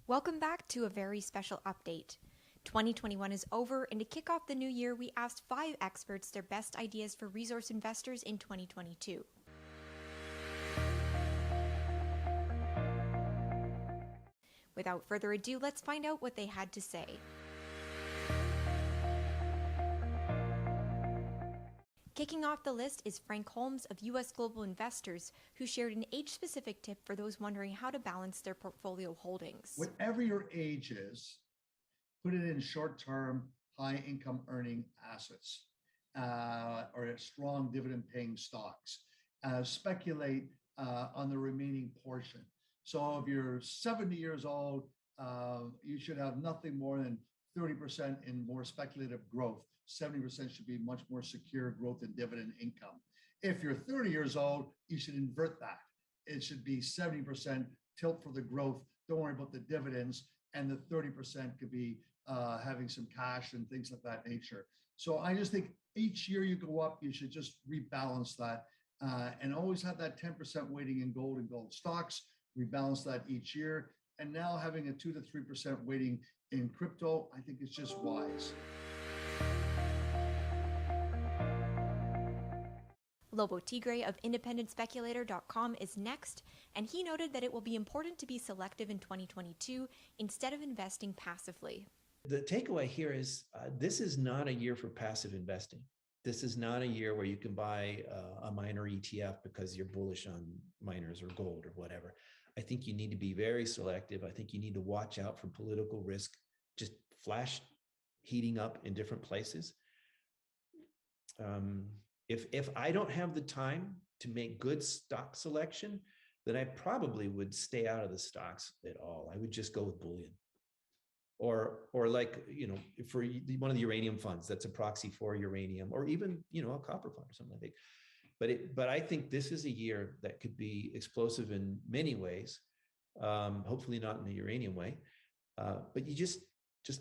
Welcome back to a very special update. 2021 is over, and to kick off the new year, we asked 5 experts their best ideas for resource investors in 2022. Without further ado, let's find out what they had to say. Kicking off the list is Frank Holmes of U.S. Global Investors, who shared an age-specific tip for those wondering how to balance their portfolio holdings. Whatever your age is, put it in short-term, high-income earning assets or strong dividend-paying stocks. Speculate on the remaining portion. So if you're 70 years old, you should have nothing more than 30% in more speculative growth. 70% should be much more secure growth in dividend income. If you're 30 years old, you should invert that. It should be 70% tilt for the growth. Don't worry about the dividends. And the 30% could be having some cash and things of that nature. So I just think each year you go up, you should just rebalance that and always have that 10% weighting in gold and gold stocks. Rebalance that each year. And now having a 2 to 3% weighting in crypto, I think it's just wise. Lobo Tiggre of independentspeculator.com is next, and he noted that it will be important to be selective in 2022 instead of investing passively. The takeaway here is this is not a year for passive investing. This is not a year where you can buy a miner ETF because you're bullish on miners or gold or whatever. I think you need to be very selective. I think you need to watch out for political risk, just flash heating up in different places. If I don't have the time to make good stock selection, then I probably would stay out of the stocks at all. I would just go with bullion. Or like, for one of the uranium funds, that's a proxy for uranium, or even, a copper fund or something like that. But I think this is a year that could be explosive in many ways. Hopefully not in the uranium way. But you just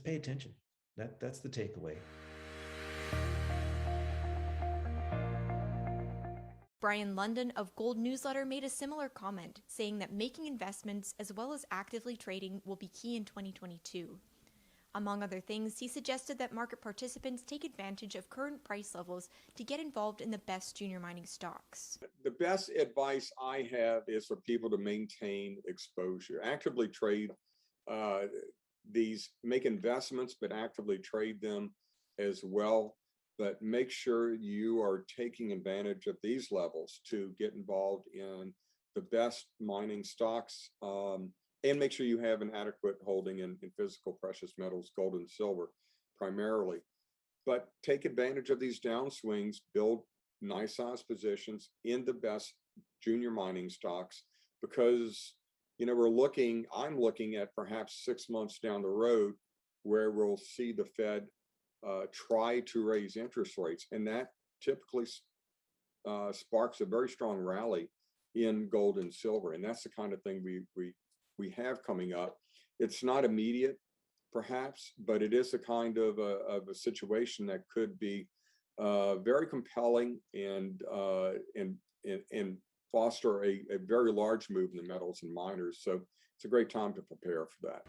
pay attention. That's the takeaway. Brien Lundin of Gold Newsletter made a similar comment, saying that making investments as well as actively trading will be key in 2022. Among other things, he suggested that market participants take advantage of current price levels to get involved in the best junior mining stocks. The best advice I have is for people to maintain exposure. Actively trade make investments, but actively trade them as well. But make sure you are taking advantage of these levels to get involved in the best mining stocks, and make sure you have an adequate holding in physical precious metals, gold and silver primarily. But take advantage of these downswings, build nice size positions in the best junior mining stocks, because I'm looking at perhaps 6 months down the road where we'll see the Fed try to raise interest rates, and that typically sparks a very strong rally in gold and silver, and that's the kind of thing we have coming up. It's not immediate, perhaps, but it is a kind of a situation that could be very compelling and foster a very large move in the metals and miners. So it's a great time to prepare for that.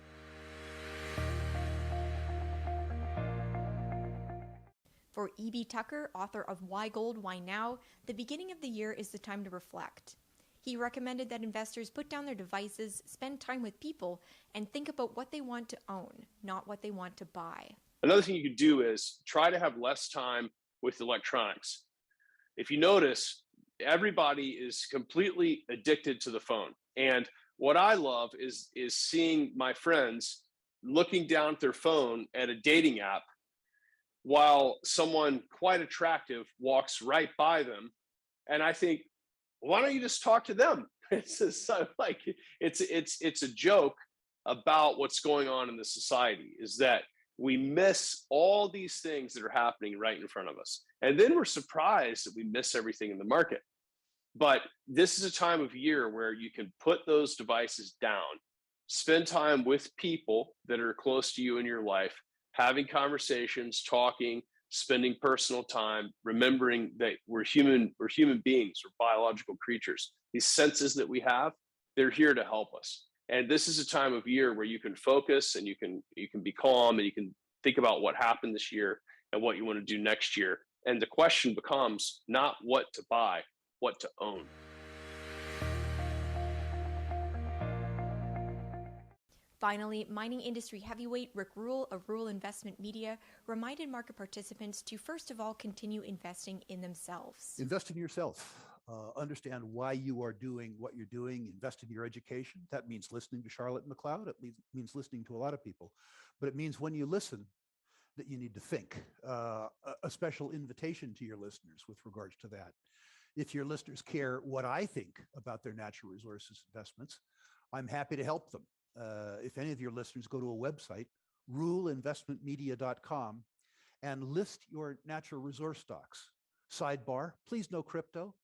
For E.B. Tucker, author of Why Gold, Why Now, the beginning of the year is the time to reflect. He recommended that investors put down their devices, spend time with people, and think about what they want to own, not what they want to buy. Another thing you could do is try to have less time with electronics. If you notice, everybody is completely addicted to the phone. And what I love is seeing my friends looking down at their phone at a dating app while someone quite attractive walks right by them. And I think, why don't you just talk to them? It's just like, it's a joke about what's going on in the society, is that we miss all these things that are happening right in front of us. And then we're surprised that we miss everything in the market. But this is a time of year where you can put those devices down, spend time with people that are close to you in your life, having conversations, talking, spending personal time, remembering that we're human beings, we're biological creatures. These senses that we have, they're here to help us. And this is a time of year where you can focus and you can be calm and you can think about what happened this year and what you want to do next year. And the question becomes not what to buy, what to own. Finally, mining industry heavyweight Rick Rule of Rule Investment Media reminded market participants to first of all continue investing in themselves. Invest in yourself. Understand why you are doing what you're doing. Invest in your education. That means listening to Charlotte McLeod. It means listening to a lot of people. But it means when you listen that you need to think. A special invitation to your listeners with regards to that. If your listeners care what I think about their natural resources investments, I'm happy to help them. If any of your listeners go to a website, ruleinvestmentmedia.com, and list your natural resource stocks. Sidebar, please no crypto,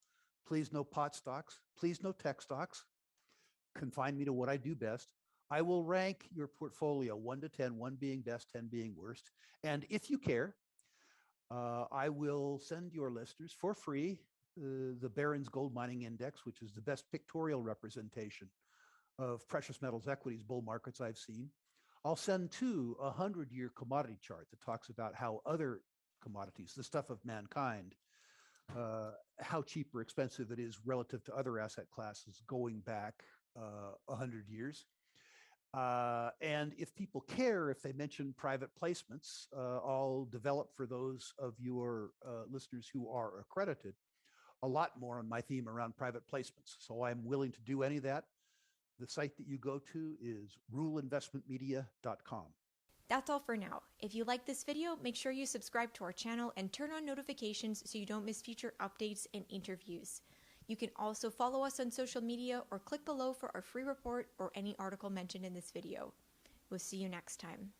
please no pot stocks, please no tech stocks. Confine me to what I do best. I will rank your portfolio 1 to 10, 1 being best, 10 being worst. And if you care, I will send your listeners for free the Barron's Gold Mining Index, which is the best pictorial representation of precious metals equities bull markets I've seen. I'll send too a 100-year commodity chart that talks about how other commodities, the stuff of mankind, how cheap or expensive it is relative to other asset classes going back 100 years. And if people care, if they mention private placements, I'll develop for those of your listeners who are accredited a lot more on my theme around private placements. So I'm willing to do any of that. The site that you go to is ruleinvestmentmedia.com. That's all for now. If you like this video, make sure you subscribe to our channel and turn on notifications so you don't miss future updates and interviews. You can also follow us on social media or click below for our free report or any article mentioned in this video. We'll see you next time.